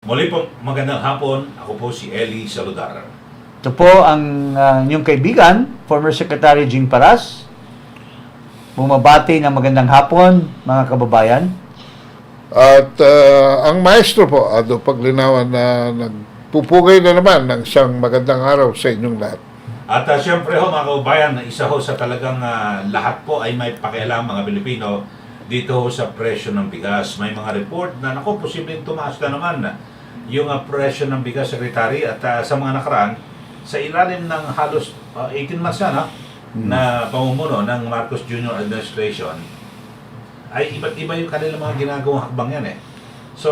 Muli po, magandang hapon. Ako po si Eli Saludar. Ito po ang inyong kaibigan, former Secretary Jing Paras. Bumabati ng magandang hapon, mga kababayan. At ang maestro po, Ado Paglinawan, na nagpupugay na naman ng isang magandang araw sa inyong lahat. At siyempre ho mga kababayan, isa ho sa talagang lahat po ay may pakialam mga Pilipino dito ho sa presyo ng bigas. May mga report na naku, posibleng tumaas na naman yung presyo ng bigas, Secretary. At sa mga nakaraan, sa ilalim ng halos 18 months na pamumuno ng Marcos Jr. Administration, ay iba't iba yung kanilang mga ginagawang hakbang yan eh. So,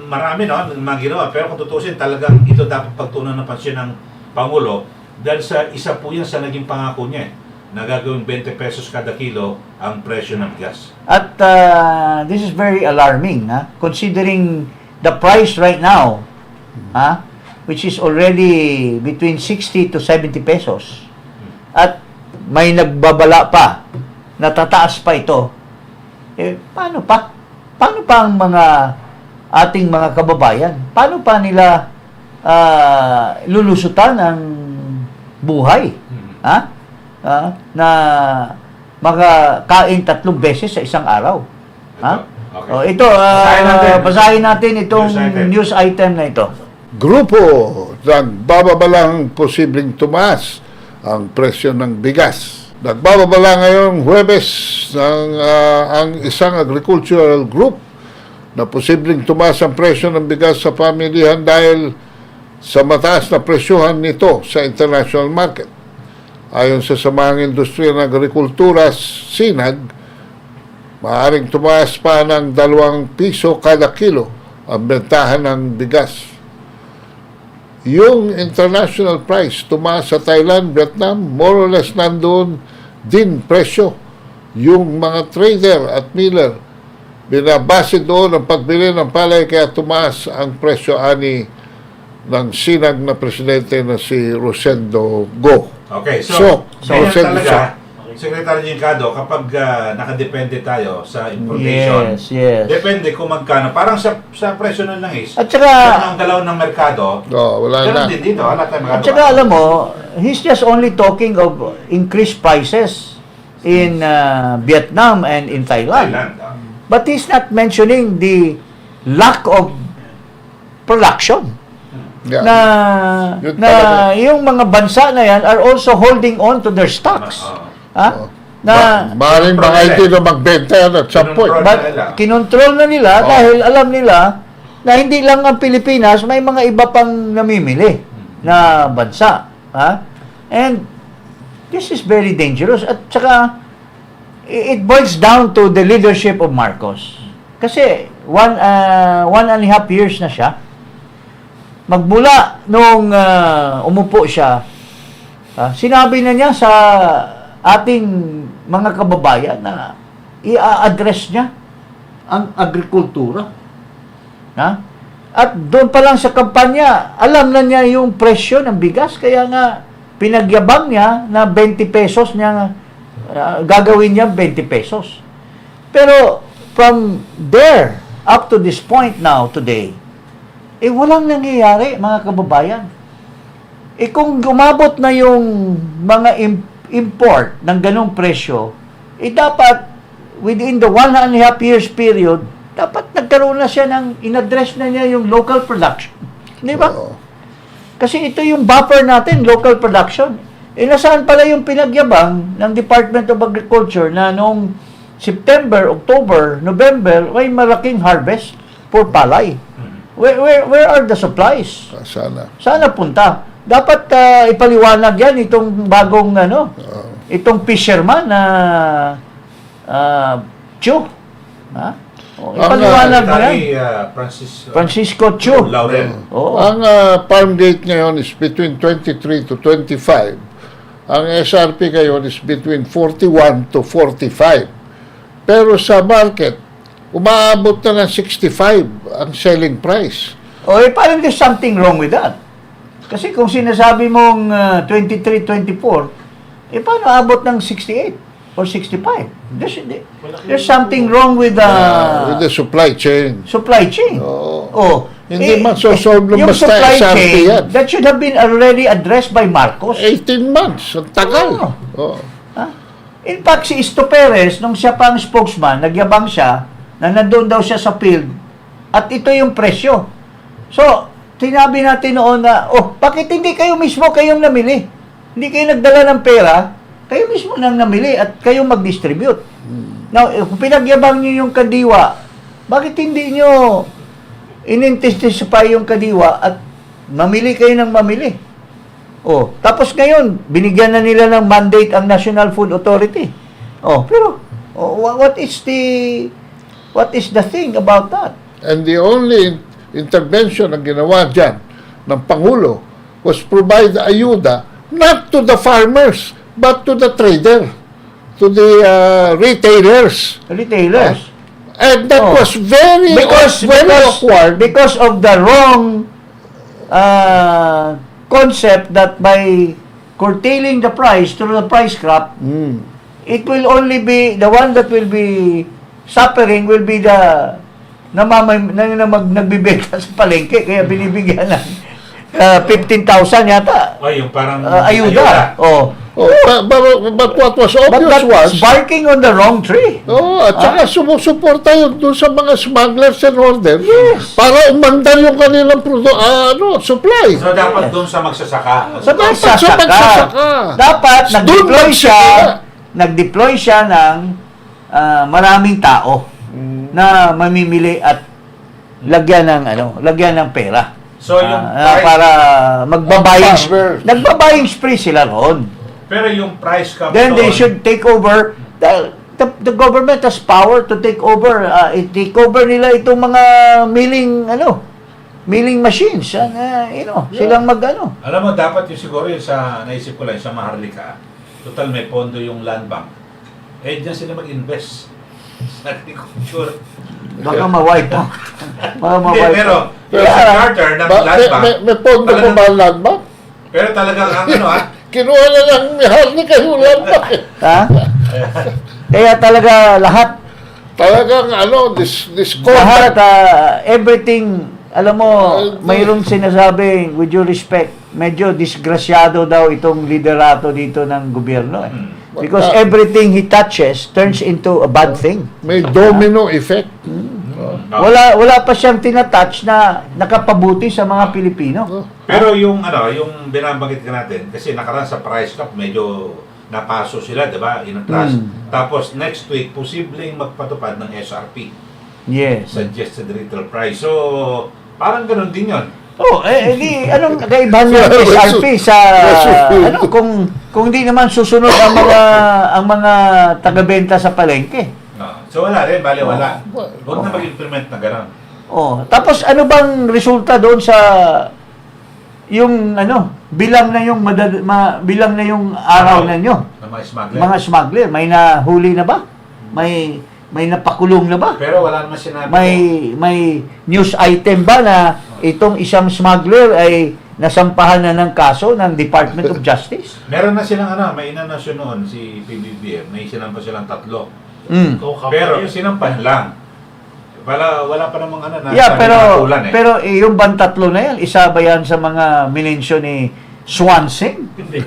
marami mga ginawa. Pero kung tutusin, talagang ito dapat pagtuunan ng pansin ng Pangulo dahil sa isa po yan sa naging pangako niya na gagawin 20 pesos kada kilo ang presyo ng bigas. At this is very alarming, considering the price right now, which is already between 60 to 70 pesos. At may nagbabala pa, natataas pa ito. Paano pa? Paano pa ang mga ating mga kababayan? Paano pa nila lulusutan ang buhay? Na makakain 3 beses sa isang araw. Okay. Ito, basahin natin itong news item na ito. Grupo nagbababalang posibleng tumaas ang presyo ng bigas. Nagbababala ngayong Huwebes ang isang agricultural group na posibleng tumaas ang presyo ng bigas sa pamilihan dahil sa mataas na presyohan nito sa international market. Ayon sa Samahang Industriya ng Agrikultura, SINAG, maaaring tumaas pa ng 2 piso kada kilo ang bentahan ng bigas. Yung international price tumaas sa Thailand, Vietnam, more or less nandoon din presyo. Yung mga trader at miller, binabase doon ang pagbili ng palay kaya tumaas ang presyo ani ng SINAG na presidente na si Rosendo Go. Okay, so ganyan Rosendo talaga, Secretary Jincado, kapag nakadepende tayo sa importation, Yes. depende kung magkano. Parang sa presyo ng langis, At saka, ang galaw ng merkado, Wala ganun na. din dito. Wala tayong At magagawa. saka alam mo, he's just only talking of increased prices in Vietnam and in Thailand. But he's not mentioning the lack of production. Yeah. Yun Na talaga. yung mga bansa na yan are also holding on to their stocks. Maaaring mga hindi na magbenta yan at some point. But kinontrol na nila dahil alam nila na hindi lang ang Pilipinas, may mga iba pang namimili na bansa. And this is very dangerous. At saka, it boils down to the leadership of Marcos. Kasi, 1.5 years na siya. Magmula nung umupo siya, sinabi na niya sa ating mga kababayan na i-address niya ang agrikultura. At doon pa lang sa kampanya, alam na niya yung presyo ng bigas, kaya nga pinagyabang niya na 20 pesos niya, gagawin niya 20 pesos. Pero from there up to this point now, today, walang nangyayari, mga kababayan. Kung gumabot na yung mga import ng ganong presyo, dapat within the 1.5 years period, dapat nagkaroon na siya ng in-address na niya yung local production. Di ba? Kasi ito yung buffer natin, local production. Nasaan pala yung pinagyabang ng Department of Agriculture na noong September, October, November, may malaking harvest for palay. Where are the supplies? Sana punta. Dapat ipaliwanag yan itong bagong itong fisherman na Chu. Ipaliwanag mo yan. Francisco Chu. Laurel. Ang farm gate ngayon is between 23 to 25. Ang SRP ngayon is between 41 to 45. Pero sa market, umaabot na ng 65 ang selling price. Parang there's something wrong with that. Kasi kung sinasabi mong 23, 24, paano abot ng 68? or 65. There's something wrong with the with the supply chain. supply chain. Oo. Hindi man sosolve ng yung basta supply SRP chain, yan. that should have been already addressed by Marcos. 18 months. Ang tagal. Oo. Ha? In fact, si Isto Perez, nung siya pang spokesman, nagyabang siya na nandun daw siya sa field at ito yung presyo. So, sinabi natin noon na, bakit hindi kayo mismo kayong namili? Hindi kayo nagdala ng pera, kayo mismo nang namili at kayo mag-distribute. Now, kung pinagyabang niyo yung kadiwa, bakit hindi niyo in-intensify yung kadiwa at mamili kayo ng mamili? Tapos ngayon, binigyan na nila ng mandate ang National Food Authority. Pero what is the thing about that? And the only intervention na ginawa dyan ng Pangulo was provide ayuda not to the farmers, but to the trader, to the retailers. Retailers. And that was very awkward. Because of the wrong concept that by curtailing the price through the price cap, it will only be, the one that will be suffering will be the nagbibenta sa palengke, kaya binibigyan ng 15,000 yata. Yung parang ayuda. But what was But obvious was, that's barking on the wrong tree. at saka sumusuporta yun doon sa mga smugglers and order Yes. para umandar yung kanilang supply. So, dapat doon sa magsasaka. Sa magsasaka. Dapat Doon magsimula. nag-deploy siya ng maraming tao na mamimili at lagyan ng pera. So, yung para farmers. nagbabaying spree sila roon. pero yung price cap Then they doon, should take over. The government has power to take over. Take over nila itong mga milling machines. Silang alam mo, dapat yung siguro yung sa, naisip ko lang, sa Maharlika, total may pondo yung land bank. Diyan sila mag-invest sa agriculture. Baka ma-wipe out. Hindi, pero sa charter ng land bank, May pondo pa ba ang land bank? pero talagang Kinuha na lang ni yung land bank. Ha? Kaya talaga lahat, Talagang this lahat, contact. everything, alam mo, mayroong sinasabi, with due respect, medyo disgrasyado daw itong liderato dito ng gobyerno. Because everything he touches turns into a bad thing. May domino effect. Wala pa siyang tinatouch na nakapabuti sa mga Pilipino. Pero yung binabanggit ka natin, kasi nakaraan sa price cap, medyo napaso sila, di ba? In a trust. Tapos next week, posibleng magpatupad ng SRP. Yes. Suggested Retail Price. So, parang ganun din yun. Anong kaibahan ng SRP sa kung di naman susunod ang mga taga-benta sa palengke? So, wala rin, bali wala. Huwag na mag-implement na ganun. Tapos ano bang resulta doon sa yung bilang na yung bilang na yung araw na nyo? Ng mga smuggler. Mga smuggler, may nahuli na ba? May napakulong na ba? Pero wala naman sinabi. May news item ba na itong isang smuggler ay nasampahan na ng kaso ng Department of Justice? Meron na silang may inanasyon noon, si PBBM, may sinampa silang 3. Pero yung sinampan lang. Wala pa namang na natulan pero yung bang 3 na yan, isa ba yan sa mga minensyon ni Swansea? Hindi.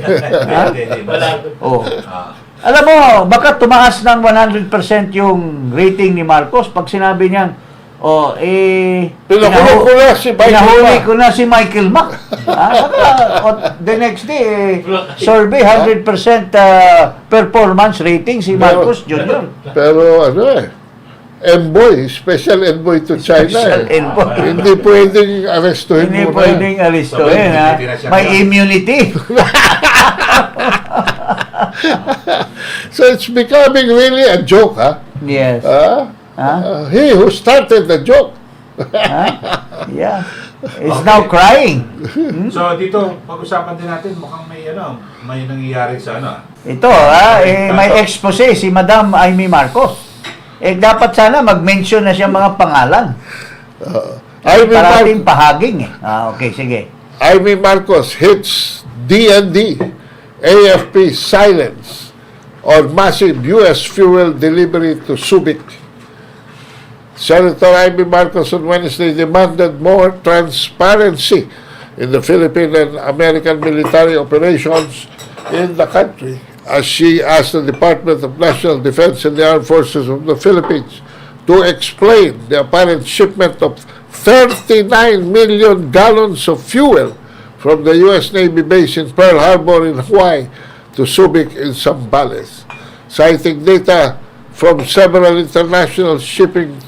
Alam mo, baka tumaas ng 100% yung rating ni Marcos pag sinabi niyang, pinahuli ko na si Michael Mack. The next day, survey 100% performance rating si Marcos Jr. Pero envoy, special envoy to China. Special envoy. Hindi pwedeng arestuhin Hindi muna. pwedeng aristohin, may immunity. So it's becoming really a joke, Yes. He who started the joke. Yeah. Is now crying. So dito, pag-usapan din natin, mukhang may nangyayari sa Ito, may expose si Madam Amy Marcos. Dapat sana mag-mention na siya mga pangalan. Parating pahaging okay, sige. Amy Marcos hits DND, AFP silence on massive U.S. fuel delivery to Subic. Senator Amy Marcos on Wednesday demanded more transparency in the Philippine and American military operations in the country, as she asked the Department of National Defense and the Armed Forces of the Philippines to explain the apparent shipment of 39 million gallons of fuel from the U.S. Navy base in Pearl Harbor in Hawaii to Subic in Zambales. Citing data from several international shipping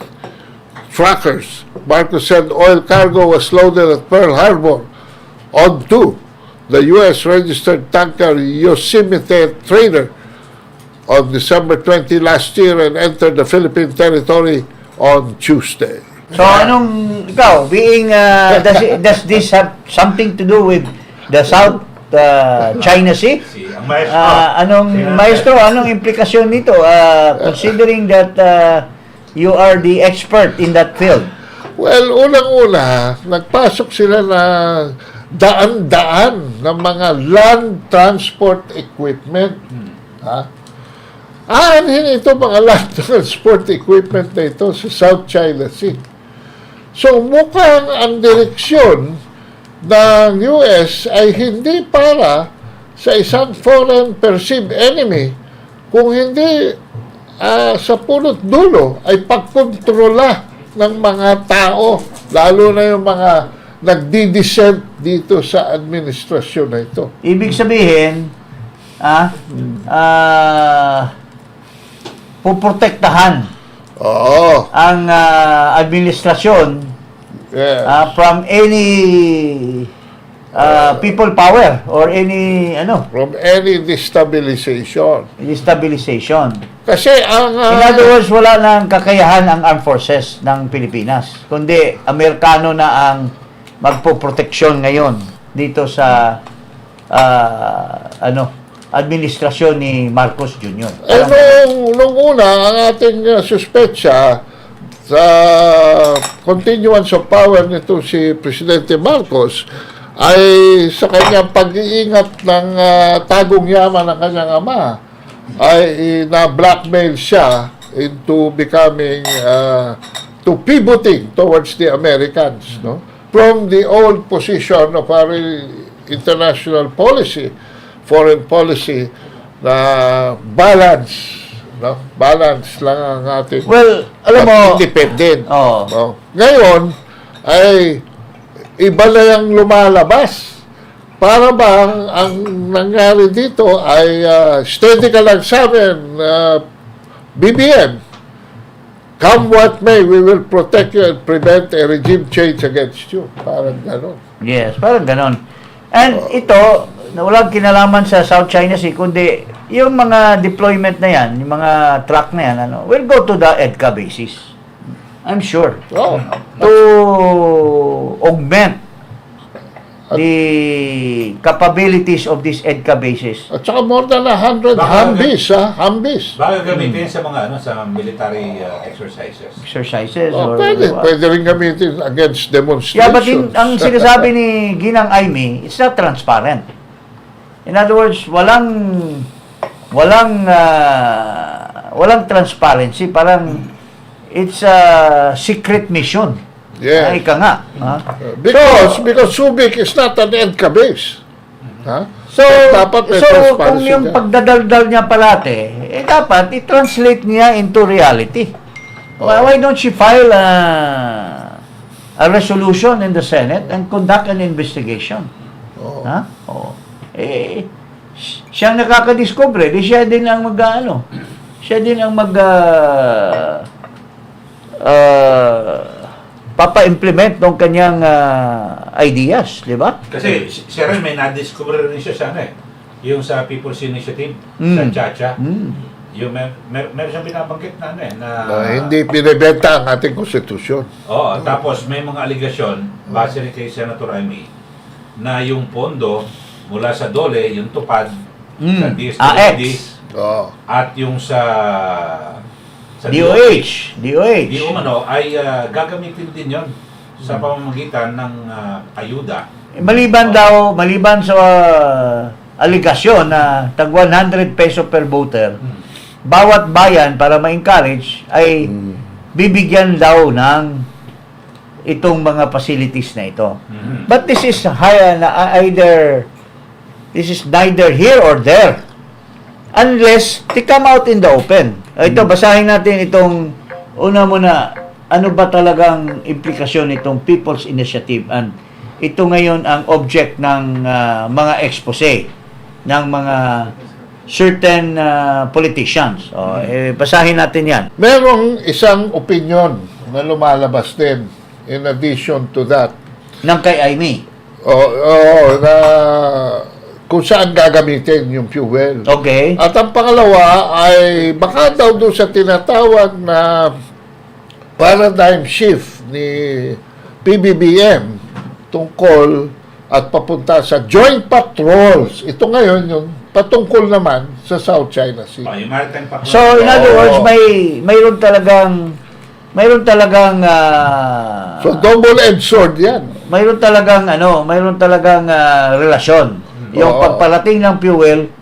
trackers, Marcos said oil cargo was loaded at Pearl Harbor onto the U.S. registered tanker Yosemite Trader on December 20 last year and entered the Philippine territory on Tuesday. So anong ikaw being does this have something to do with the South China Sea? Ang maestro. Maestro, anong implikasyon nito considering that you are the expert in that field? Well, unang-una, nagpasok sila na daan-daan ng mga land transport equipment. Ha? Aanhin ito mga land transport equipment na ito sa South China Sea. So, mukhang ang direksyon ng US ay hindi para sa isang foreign perceived enemy, kung hindi sa punot dulo ay pagkontrola ng mga tao, lalo na yung mga nagdi-dissent dito sa administrasyon na ito. Ibig sabihin, puprotektahan Oo. ang administrasyon Yes. from any people power or any From any destabilization. destabilization. Kasi ang In other words, wala nang kakayahan ang armed forces ng Pilipinas, kundi Amerikano na ang magpoproteksyon ngayon dito sa administrasyon ni Marcos Jr. nung una, ang ating suspetsya sa continuance of power nito si Presidente Marcos ay sa kanyang pag-iingat ng tagong yaman ng kanyang ama ay na-blackmail siya into becoming to pivoting towards the Americans, no? From the old position of our international policy, foreign policy, na balance, no? Balance lang ang ating Well, alam mo, independent. Oo. No? Ngayon ay iba na yung lumalabas. Para bang ang nangyari dito ay steady ka lang sa amin, BBM. Come what may, we will protect you and prevent a regime change against you. Parang gano'n. yes, parang ganon. And ito, na walang kinalaman sa South China Sea, kundi yung mga deployment na yan, yung mga truck na yan, will go to the EDCA basis. I'm sure. Oh. To augment the capabilities of this EDCA basis. At saka more than 100 Humvees, Humvees. Baka gamitin sa mga sa military exercises. Exercises Oh, or... pwede rin gamitin against demonstrations. Yeah, but ang sinasabi ni Ginang Aimee, it's not transparent. In other words, walang transparency, parang it's a secret mission. Yes. Ika nga. Because Subic is not an EDCA base. Ha? So, dapat may kung transparency yung ka. pagdadaldal niya palate, dapat i-translate niya into reality. Why don't she file a resolution in the Senate and conduct an investigation? Oo. Ha? Oo. Siya nakakadiscover, di siya din ang siya din ang papa-implement ng kanyang ideas, di ba? Kasi siya rin may na-discover rin siya sana yung sa People's Initiative, sa Chacha. Yung meron siyang binabanggit na Hindi binibenta ang ating konstitusyon. Oo, tapos may mga aligasyon, base rin kay Senator Amy, na yung pondo mula sa DOLE, yung tupad, sa DSWD, Oo. at yung sa DOH. Di umano ay gagamitin din yon sa pamamagitan ng ayuda. Maliban sa aligasyon na tag 100 peso per voter, bawat bayan para ma-encourage ay bibigyan daw ng itong mga facilities na ito. But this is this is neither here or there unless they come out in the open. Ito, basahin natin itong una muna, ano ba talagang implikasyon nitong People's Initiative, and ito ngayon ang object ng mga expose ng mga certain politicians. Basahin natin yan. Merong isang opinion na lumalabas din in addition to that. Ng kay Aimee. Na kung saan gagamitin yung fuel. Okay. At ang pangalawa ay baka daw doon sa tinatawag na paradigm shift ni PBBM tungkol at papunta sa joint patrols. Ito ngayon yung patungkol naman sa South China Sea. Yung maritime patrol. So, in other words, mayroon talagang So double-edged sword yan. mayroon talagang relasyon. Yung Oo. pagparating ng fuel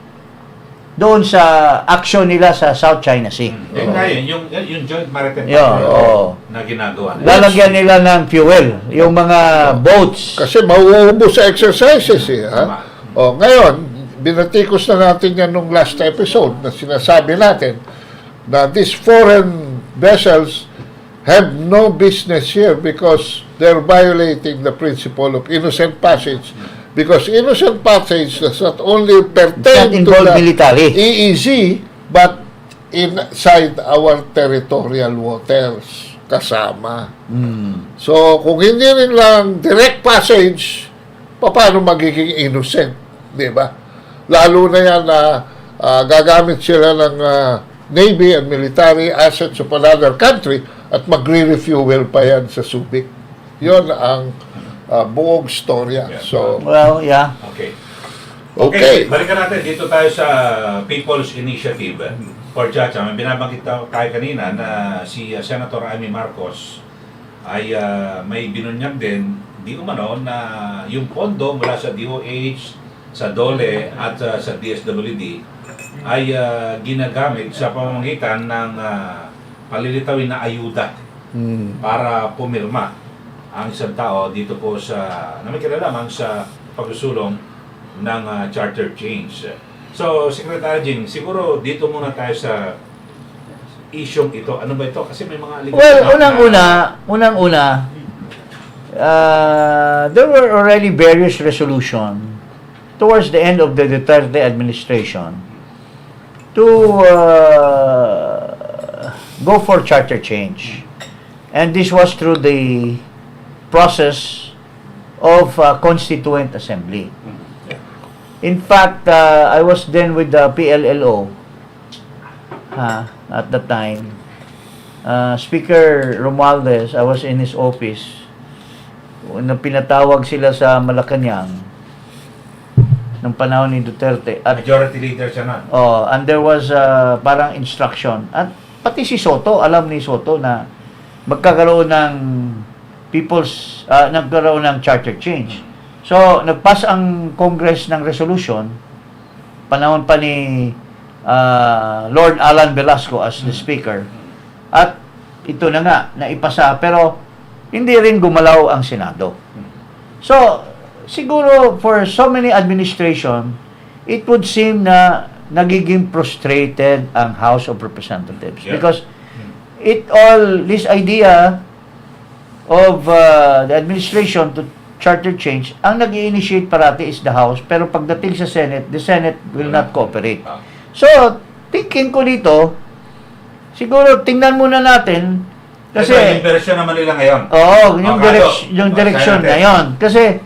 doon sa action nila sa South China Sea. Yun nga yun, yung joint maritime Yeah, patrol oo. na ginagawa. Lalagyan nila ng fuel, yung mga boats. Kasi mauubos sa exercises eh. Tama. Ha? Ngayon, binatikos na natin yan nung last episode na sinasabi natin na these foreign vessels have no business here because they're violating the principle of innocent passage. Because innocent passage does not only pertain to involve the military. EEZ, but inside our territorial waters kasama. So, kung hindi rin lang direct passage, paano magiging innocent? Di ba? Lalo na yan na gagamit sila ng Navy and military assets of another country at magre-refuel pa yan sa Subic. Yun ang buong storya. Yeah. So, Well, yeah. Okay. okay. Balikan natin. Dito tayo sa People's Initiative. For Chacha, may binabanggit tayo kanina na si Senator Amy Marcos ay may binunyag din, di umano, na yung pondo mula sa DOH, sa DOLE at sa DSWD ay ginagamit sa pamamagitan ng palilitawin na ayuda para pumirma ang isang tao dito po na may kinalaman sa pagsusulong ng charter change. So, Secretary Jing, siguro dito muna tayo sa isyong ito. Ano ba ito? Kasi may mga allegation. Well, unang-una, there were already various resolutions towards the end of the Duterte administration to go for charter change. And this was through the process of Constituent Assembly. In fact, I was then with the PLLO at the time. Speaker Romualdez, I was in his office. Nung pinatawag sila sa Malacanang ng panahon ni Duterte. At Majority leader siya na. and there was parang instruction. At pati si Soto, alam ni Soto na magkakaroon ng nagkaroon ng charter change. So, nagpass ang Congress ng resolution, panahon pa ni Lord Alan Velasco as the Speaker. At ito na nga, naipasa. Pero, hindi rin gumalaw ang Senado. So, siguro for so many administration, it would seem na nagiging frustrated ang House of Representatives. Yeah. Because this idea of the administration to charter change, ang nag-i-initiate parati is the House, pero pagdating sa Senate, the Senate will not cooperate. So, thinking ko dito, siguro tingnan muna natin, kasi yung version naman nila ngayon. yung direction na yon. Kasi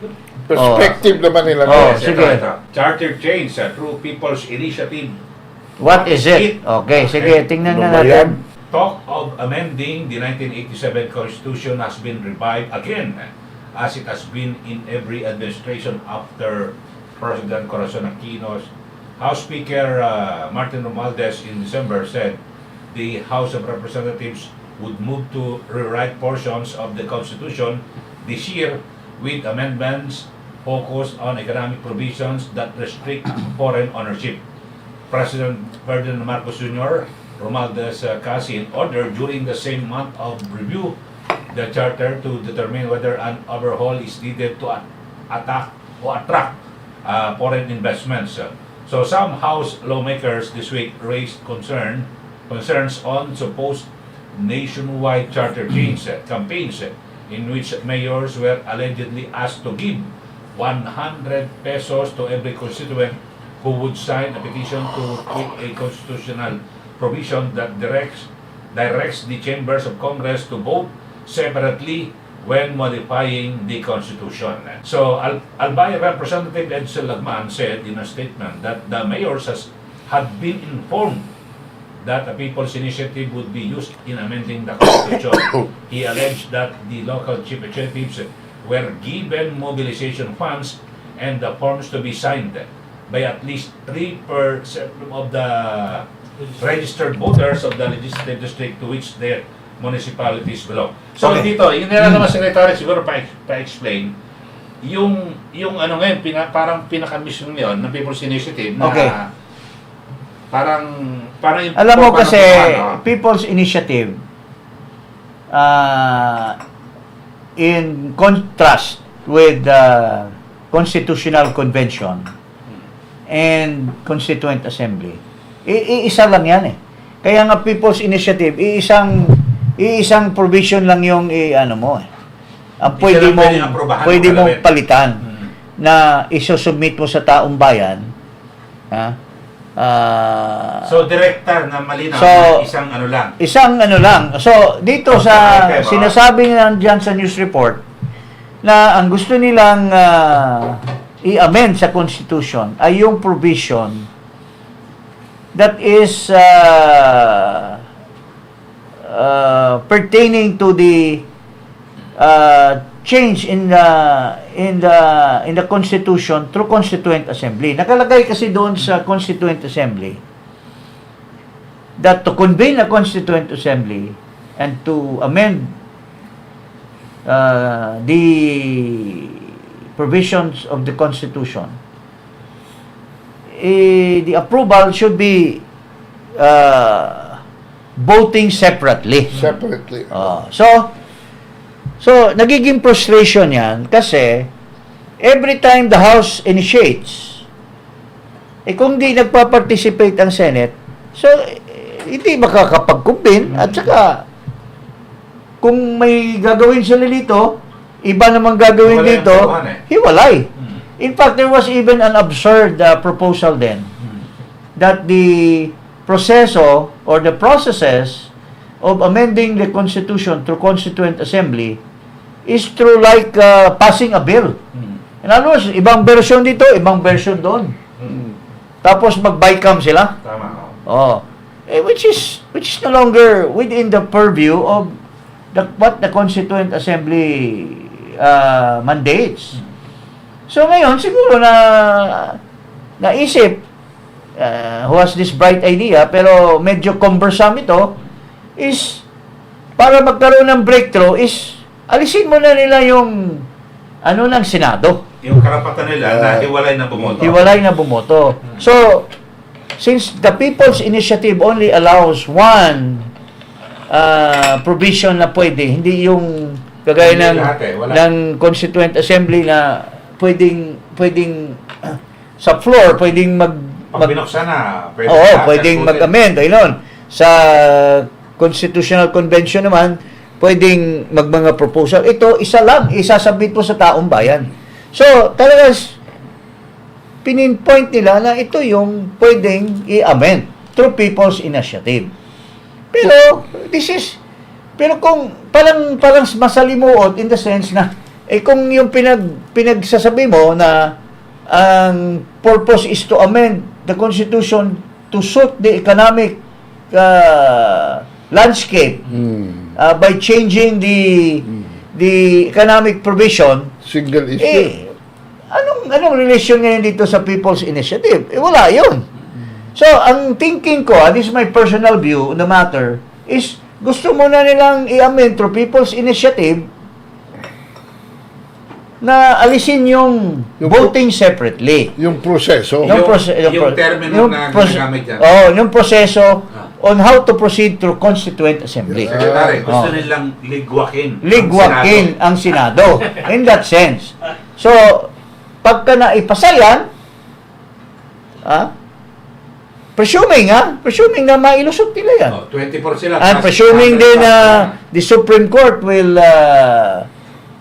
perspective naman nila. Oh, Yes, sige. ito. Charter change through People's Initiative. what is it? Okay, sige, tingnan na Ano ba yan? natin. Talk of amending the 1987 Constitution has been revived again, as it has been in every administration after President Corazon Aquino's. House Speaker Martin Romualdez in December said the House of Representatives would move to rewrite portions of the Constitution this year with amendments focus on economic provisions that restrict foreign ownership. President Ferdinand Marcos Jr. Romualdez Casi ordered during the same month of review the charter to determine whether an overhaul is needed to attract foreign investments. So some House lawmakers this week raised concerns on supposed nationwide charter change campaigns in which mayors were allegedly asked to give 100 pesos to every constituent who would sign a petition to tweak a constitutional provision that directs the chambers of Congress to vote separately when modifying the Constitution. So, Albay Representative Edsel Lagman said in a statement that the mayors had been informed that a people's initiative would be used in amending the Constitution. He alleged that the local chief executives were given mobilization funds and the forms to be signed by at least 3% of the registered voters of the legislative district to which their municipalities belong. So Okay. dito, yung nila naman secretary siguro pa-explain yung ano ngayon, parang pinaka-mission yun ng People's Initiative na Okay. parang yung Alam mo parang kasi, ano, People's Initiative, in contrast with the Constitutional Convention and Constituent Assembly, iisa lang yan eh. Kaya nga People's Initiative, iisang provision lang yung ano mo eh. Ang Isa lang pwedeng aprobahan ng pwede mong parlamento. palitan na isusubmit mo sa taong bayan. Ha? So director na malinaw So, na isang ano lang. Isang ano lang. So, dito sa Okay, sinasabi nila dyan sa news report na ang gusto nilang i-amend sa Constitution ay yung provision that is pertaining to the change in the Constitution through Constituent Assembly. Nakalagay kasi doon sa Constituent Assembly that to convene a Constituent Assembly and to amend the provisions of the Constitution, the approval should be voting separately. Separately. So nagiging frustration yan kasi every time the House initiates, kung di nagpa-participate ang Senate, so hindi makakapag-convene at saka kung may gagawin sila dito, iba namang gagawin Hiwalay ang dito, tauhan eh. hiwalay. In fact, there was even an absurd proposal then that the proseso or the processes of amending the Constitution through Constituent Assembly is through like passing a bill. In other words, ibang version dito, ibang version doon. Tapos mag-bycam sila. Tama. Which is no longer within the purview of what the Constituent Assembly mandates. So ngayon, siguro naisip who has this bright idea, pero medyo cumbersome ito, is para magkaroon ng breakthrough is alisin mo na nila yung ano ng Senado. Yung karapatan nila na hiwalay na bumoto. Hiwalay na bumoto. So, since the People's Initiative only allows one provision na pwede, hindi yung kagaya Hindi ng lahat wala. ng Constituent Assembly na pwedeng sa floor pwedeng Pag binuksan na, pwede Oo, na, pwedeng sagutin. mag-amend. Ayun. Sa Constitutional Convention naman, pwedeng mga proposal. Ito, isa lang, isasabit po sa taong bayan. So, talaga, pininpoint nila na ito yung pwedeng i-amend through People's Initiative. Pero kung parang masalimuot in the sense na, kung yung pinagsasabi mo na ang purpose is to amend the Constitution to suit the economic landscape by changing the economic provision, Single issue. anong relation ngayon dito sa People's Initiative? Wala yun. So, ang thinking ko, this is my personal view on the matter, is gusto mo na nilang i-amend through People's Initiative na alisin yung Yung voting separately. Yung proseso. Yung termino na ginagamit dyan. Yung proseso on how to proceed through Constituent Assembly. Secretary, gusto Oh. nilang ligwakin. Ligwakin ang Senado. In that sense. So, pagka naipasa yan, presuming na mailusot nila yan. Oh, 24 sila. And presuming din na the Supreme Court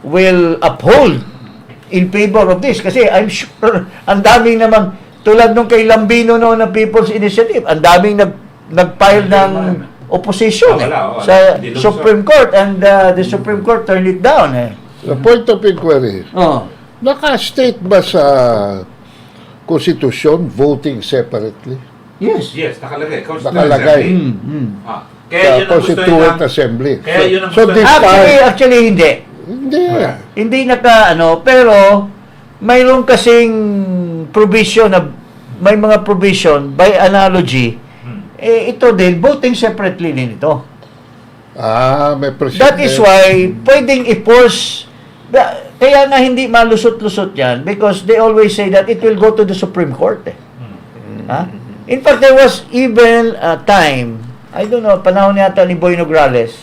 will uphold in favor of this. Kasi I'm sure, ang daming naman, tulad nung kay Lambino noon na People's Initiative, ang daming nag-file ng opposition Wala. sa Hindi Supreme Court, and the Supreme Court turned it down. The point of inquiry, Oh. naka-state ba sa Constitution voting separately? Yes. Yes, nakalagay. Nakalagay. Kaya Sa yun ang gusto Constituent nila. Assembly. Kaya yun ang So gusto this time, Actually, hindi. hindi. Hindi pero mayroon kasing provision na may mga provision by analogy, ito din, voting separately din ito. May president. That is why pwedeng i-force, kaya nga hindi malusot-lusot yan because they always say that it will go to the Supreme Court. Ha? In fact, there was even a time, I don't know, panahon yata ni Boy Nograles,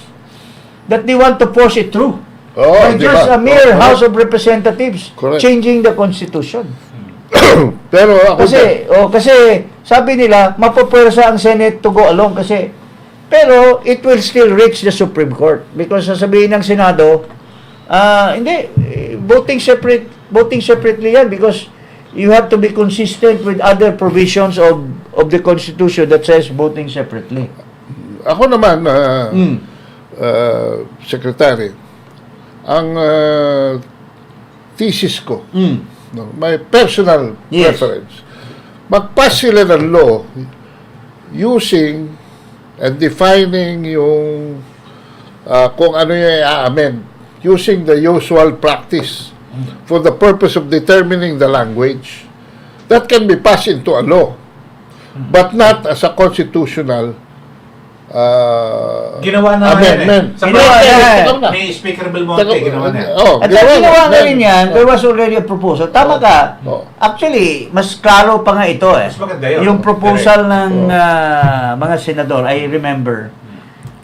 that they want to force it through. By di just ba? a mere Correct. House of Representatives Correct. changing the Constitution. Pero ako Kasi sabi nila mapupwersa ang Senate to go along pero it will still reach the Supreme Court because sasabihin ng Senado hindi voting separately yan because you have to be consistent with other provisions of the Constitution that says voting separately. Ako naman, Secretary, ang thesis ko, no, my personal Yes. preference, mag-pass sila ng law using and defining yung kung ano yung i-amend using the usual practice for the purpose of determining the language that can be passed into a law but not as a constitutional Ginawa na amendment. Sa Ginawa na yan. ni Speaker Belmonte, ginawa na yan. At ginawa na rin yan, there was already a proposal. Tama ka. Oh. Actually, mas klaro pa nga ito Mas maganda yun. Yung proposal ng mga senador, I remember,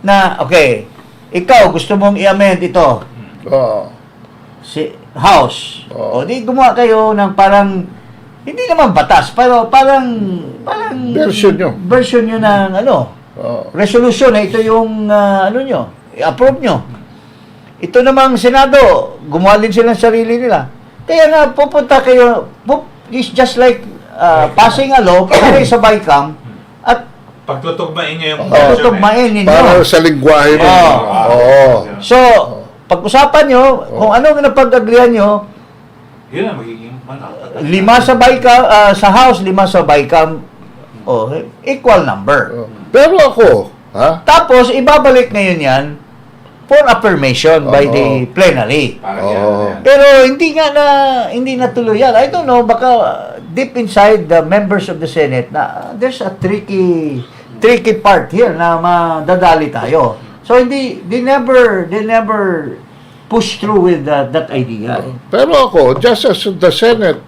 na, okay, ikaw gusto mong i-amend ito, Oh. si House. Oh. O di gumawa kayo ng parang, hindi naman batas, pero parang Version nyo. version nyo ng Oh. resolution na ito yung nyo, i-approve nyo. Ito namang Senado, gumawa din sila ng sarili nila. Kaya nga, pupunta kayo, it's just like passing a law, kayo sa BICAM, at Pagtutugmain niya yung tutugmain ninyo. Para sa lingwahe mo. Oo. So, pag-usapan nyo, kung anong napag-agrihan nyo, Yun ang magiging 5 sa BICAM, sa House, 5 sa BICAM, equal number. Pero ako, Tapos, ibabalik ngayon yan for affirmation by the plenary. Parang yan. Pero hindi natuloy yan. I don't know, baka deep inside the members of the Senate na there's a tricky part here na madadali tayo. So they never push through with that idea. Pero ako, just as the Senate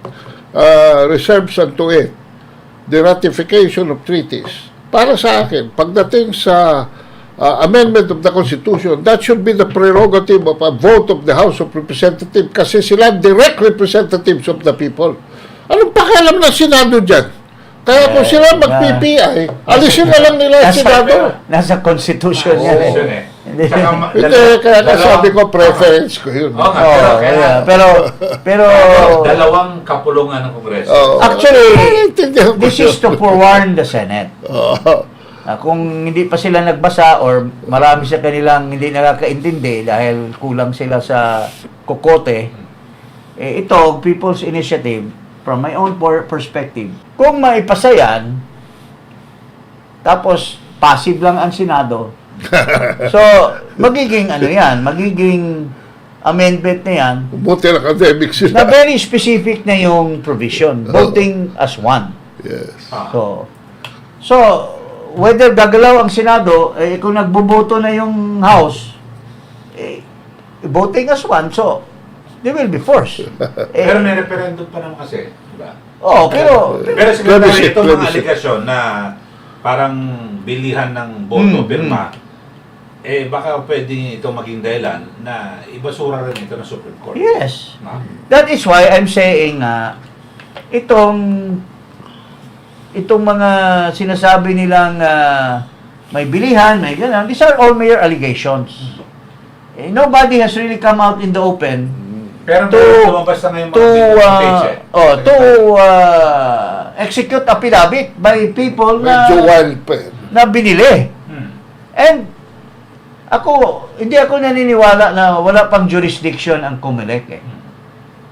reserves unto it the ratification of treaties, para sa akin, pagdating sa amendment of the Constitution, that should be the prerogative of a vote of the House of Representatives kasi sila direct representatives of the people. Anong pakialam ng Senado dyan? Kaya kung sila mag-PPI, alisin na lang nila ang Senado. Nasa Constitution yan eh. Yun eh. Hindi. Hindi, kaya nasabi ko, preference ko yun. Oo nga, Pero dalawang kapulungan ng Kongreso. actually, Naiintindihan ko this yun. is to forewarn the Senate. Oo. Kung hindi pa sila nagbasa or marami sa kanilang hindi nakakaintindi dahil kulang sila sa kokote, ito, People's Initiative, from my own perspective, kung maipasa yan, tapos passive lang ang Senado, so, magiging amendment na yan, Buti ng academic na sila. very specific na yung provision, voting as one. Yes. So, whether gagalaw ang Senado, kung nagboboto na yung House, voting as one, so, They will be forced. Pero may referendum pa naman kasi, di ba? Pero Secretary, itong mga plebiscite. aligasyon na parang bilihan ng boto, Mm, pirma, baka pwede ito maging dahilan na ibasura rin ito ng Supreme Court. yes. Na? That is why I'm saying itong mga sinasabi nilang may bilihan, may ganun, these are all mere allegations. Nobody has really come out in the open Pero to lumabas na ngayon to page, execute affidavit by people Medyo wild pa eh. na binili. Hmm. And hindi ako naniniwala na wala pang jurisdiction ang COMELEC eh.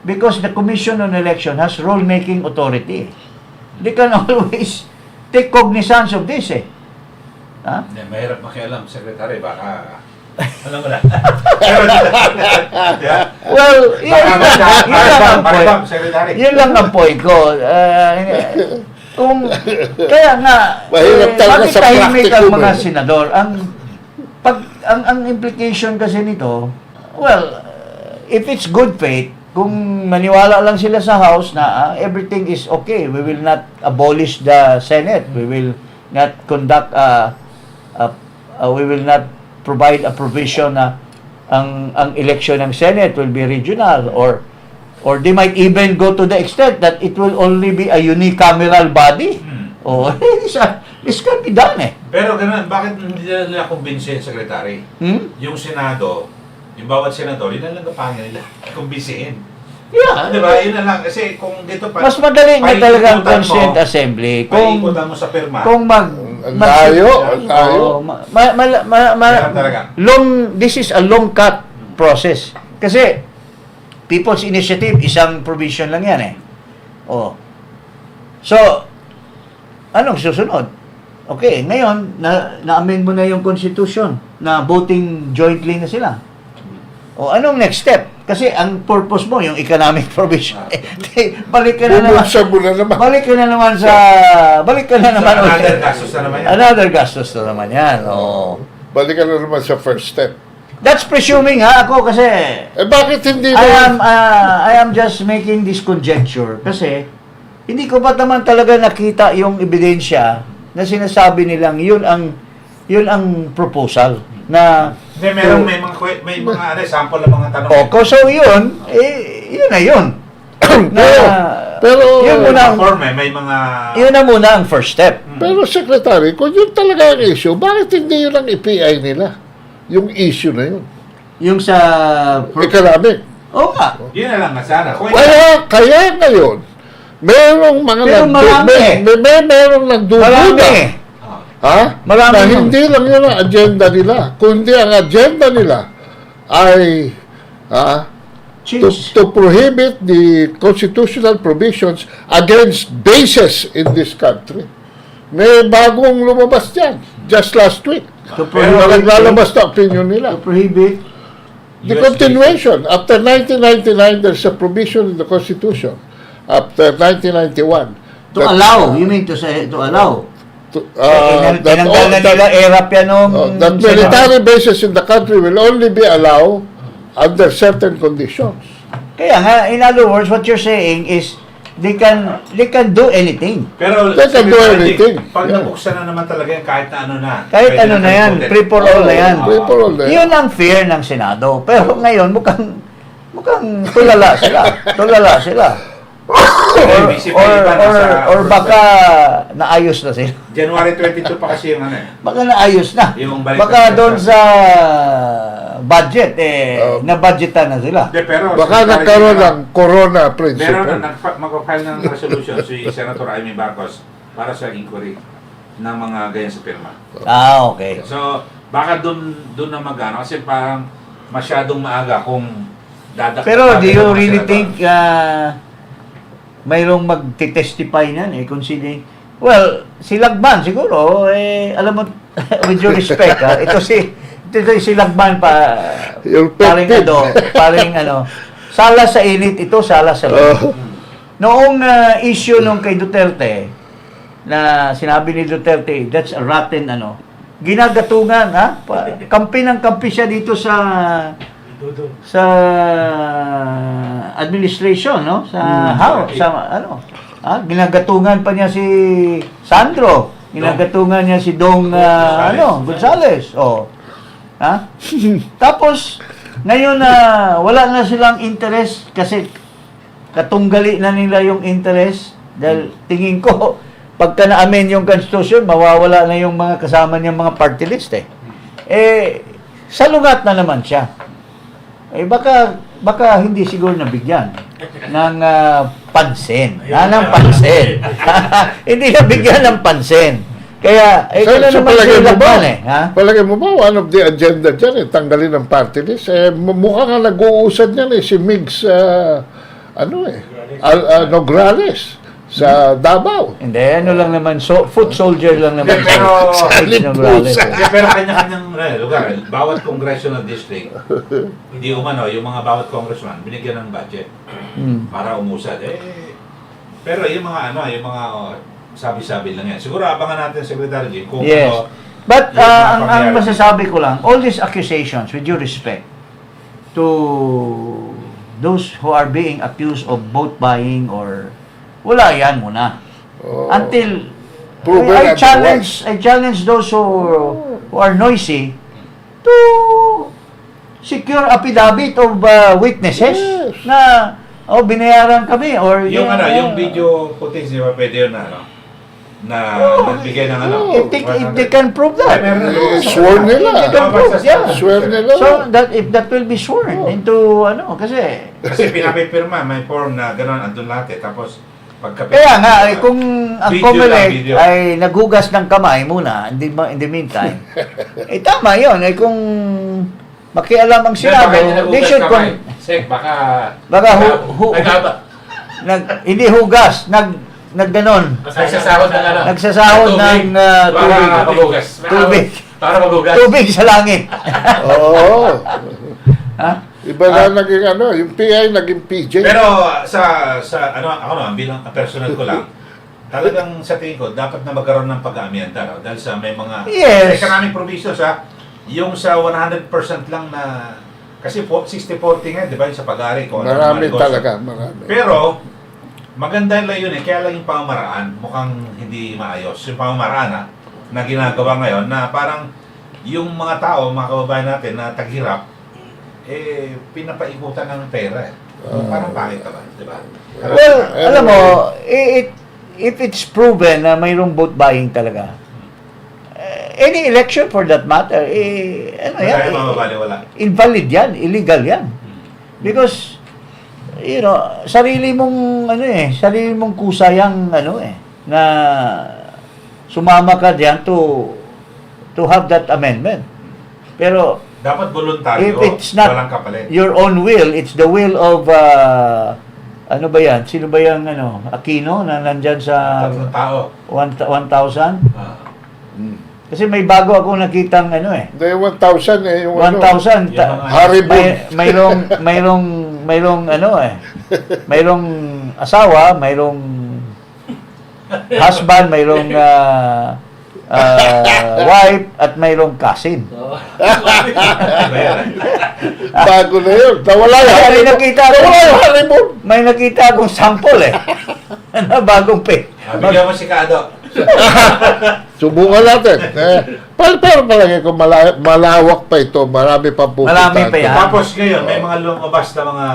Because the Commission on Election has rule-making authority. They can always take cognizance of this eh. Ha? Hindi, mahirap makialam, Secretary, baka alam mo na. Pero, yeah. Well, yun lang ang point. Maribam, Secretary. Yun lang ang point ko. Kaya nga, Mahirap talaga bakit sa tahimik ang practical mga eh. senador? Ang implication kasi nito, well, if it's good faith, kung maniwala lang sila sa House na everything is okay, we will not abolish the Senate, we will not conduct we will not provide a provision na ang election ng Senate will be regional, or they might even go to the extent that it will only be a unicameral body. Oh, this can be done eh. Pero ganun, bakit hindi nila kumbinsihin, Secretary? Yung Senado, yung bawat senador, yun na lang kapangin nila. Kumbinsihin. Yeah. Di ba? Yun na lang. Kasi kung dito pa... Mas madali nga talaga ang paikutan consent mo, assembly. paikutan mo sa pirma. Kung Ang layo, ang layo. Kaya talaga. This is a long cut process. Kasi People's Initiative, isang provision lang yan eh. Oh. So, anong susunod? Okay, ngayon, na-amend mo na yung Constitution na voting jointly na sila. O anong next step? Kasi ang purpose mo, yung economic provision. Balik ka na naman. Bubulsa mo na naman. Balik ka na naman Another gastos na naman yan. Another gastos na naman yan. Oh. Balikan na naman sa first step. That's presuming ako kasi Bakit hindi I am just making this conjecture kasi hindi ko pa naman talaga nakita yung ebidensya na sinasabi nilang yun ang proposal na Hindi, may mga sample na mga tanong. so yun na yun. Pero yun muna ang, May mga... yun na muna ang first step. Pero Secretary, kung yun talaga ang issue, bakit hindi yun ang i-PI nila? Yung issue na yun. Yung sa Economic. Oo nga. Yun na lang nga sana. Kaya ngayon, merong mga Pero marami. merong nagdududa. Marami. Ha? Marami Na yun. hindi lang yun ang agenda nila. Kundi ang agenda nila ay to prohibit the constitutional provisions against bases in this country. May bagong lumabas dyan. Just last week. Pero naglalabas na opinion nila. To prohibit The continuation. After 1999, there's a provision in the Constitution. After 1991. to allow. You mean to say to allow? That Tinanggal na nila ERAP yan that military bases in the country will only be allowed under certain conditions. Kaya nga, in other words, what you're saying is they can do anything. Pero They can do anything. Pag Yeah. nabuksan na naman talaga yan, kahit na ano na. Kahit pwede ano na yan, voted. free for all na yan. Free for all na yan. Yun ang fear ng Senado. Pero ngayon, mukhang tulala sila. Tulala sila. Or baka naayos na sila. January 22 pa kasi yung ano eh. Baka naayos na. Yung balik Baka na- doon sa budget, na-budgetan na sila. De, pero, Baka nagkaroon ng corona principle. Meron na, mag-file ng resolution si Senator Amy Marcos para sa inquiry ng mga ganyan sa pirma. Okay. So, baka doon na magano kasi parang masyadong maaga kung dadaktakan. Pero do you ng mga really senador. think mayroong magti-testify nan considering well, si Lagban siguro alam mo with due respect ito si Lagban Yung paring pet paring sala sa init ito, sala sa lamig. Noong issue nung kay Duterte na sinabi ni Duterte, that's a rotten ginagatungan kampi ng kampi siya dito sa sa administration, no? Sa House, sa ano? Ginagatungan pa niya si Sandro. Ginagatungan niya si Dong Gonzales. Oh. Ha? Tapos ngayon na wala na silang interest kasi katunggali na nila yung interest dahil tingin ko pagka na-amen yung constitution, mawawala na yung mga kasama niyang mga party list eh. Salungat na naman siya. Baka hindi siguro nabigyan ng pansin. Ng pansin. Hindi nabigyan ng pansin. Kaya, kailan naman palagay sila mo ba? ha? Palagay mo ba, one of the agenda dyan, tanggalin ng party list? Mukha nga nag-uusad niyan si Migs, Nograles sa Davao. Hindi, ano lang naman, foot soldier lang naman. Pero- Nograles. Pero kanya-kanyang lugar. Bawat congressional district, hindi umano, yung mga bawat congressman, binigyan ng budget para umusad. Pero yung mga sabi-sabi lang yan. Siguro abangan natin, Secretary Jim, kung Yes. But yung mga ang pangyayari. masasabi ko lang, all these accusations, with due respect to those who are being accused of vote buying or wala yan muna. Until Proven I challenge those who are noisy to secure affidavit of witnesses Yes. na binayaran kami or yung yung video footage, di ba pwede yun nagbigay ng if they can prove that. Sworn nila. They can prove, yeah. Swear nila. So that if that will be sworn into kasi pinapipirma, may form na gano'n, andun lahat tapos kaya nga kung ang Video COMELEC lang, video. ay nagugas ng kamay muna in the meantime tama yun kung makialam ang Senado they should baka hindi hugas nagganon Nagsasahod ng ano? nagsasahod ng tubig Para magugas. tubig sa langit Oo. ha. Iba na naging yung PI naging PJ. Pero ako naman, bilang personal ko lang, talagang sa tingin ko, dapat na magkaroon ng pag-aamyenda. Dahil sa may mga Yes. economic provisions, yung sa 100% lang na, kasi 60-40 nga, di ba, yung sa pag-ari ko. Marami talaga, marami. Pero, maganda lang yun kaya lang yung pamamaraan, mukhang hindi maayos. Yung pamamaraan na ginagawa ngayon, na parang yung mga tao, mga kababayan natin na taghirap, pinapaikutan ng pera. Parang pangit naman, di ba? Well, alam mo, if it's proven na mayroong vote buying talaga, any election for that matter, Kaya mamabaliwala. invalid yan, illegal yan. Because, sarili mong kusayang, na sumama ka diyan to have that amendment. Pero, Dapat voluntaryo, if it's not walang kapalit. your own will, it's the will of ano ba yan? Sino ba yung Aquino na nandyan sa Tatlong tao. 1,000? Ah. Kasi may bago ako nakitang Hindi, 1,000 yung 1,000. Haribon. Mayroong mayroong asawa, mayroong husband, mayroong wife, at mayroong cousin. Bago na yun. Nawala yung May haribon. nakita Nawala yung haribon. May nakita akong sample na bagong Bigyan mo si Kado. Subukan natin. Pero palagi ko malawak pa ito. Marami pa pupunta. Marami pa yan. Tapos ngayon, may mga lumabas na mga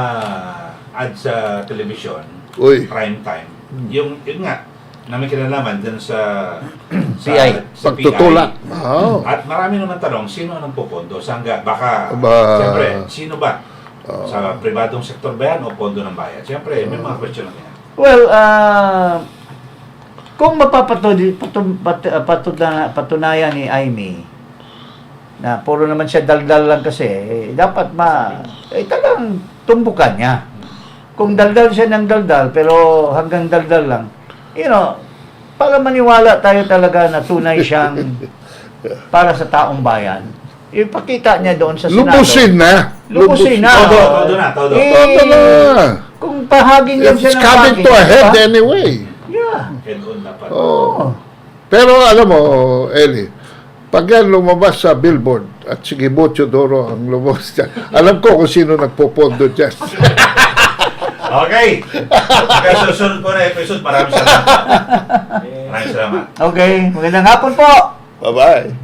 ads sa television, Uy. prime time. Yun nga, na may kinalaman dun sa PI. sa Pagtutulak. PI. Oh. At marami naman tanong, sino ang pupondo? Saan baka, siyempre, sino ba? Sa pribadong sektor ba yan o pondo ng bayan? Siyempre, may mga question na yan. Well, kung patunayan ni Aimee na puro naman siya daldal lang kasi, dapat talagang tumbukan niya. Kung daldal siya ng daldal, pero hanggang daldal lang, para maniwala tayo talaga na tunay siyang para sa taong bayan, ipakita niya doon sa Senado. Lubusin na. Lubusin na. Todo na. Todo na. Kung pahaging yan It's siya ng coming pahaging, to a head diba? anyway. Yeah. Head on dapat. Oh. Pero alam mo, Eli, Pag yan lumabas sa billboard at sige Bocho Doro ang lumabas dyan, alam ko kung sino nagpopondo dyan. Okay. Kaya susunod po na episode, maraming salamat. Maraming salamat. Okay, magandang hapon po. Bye-bye.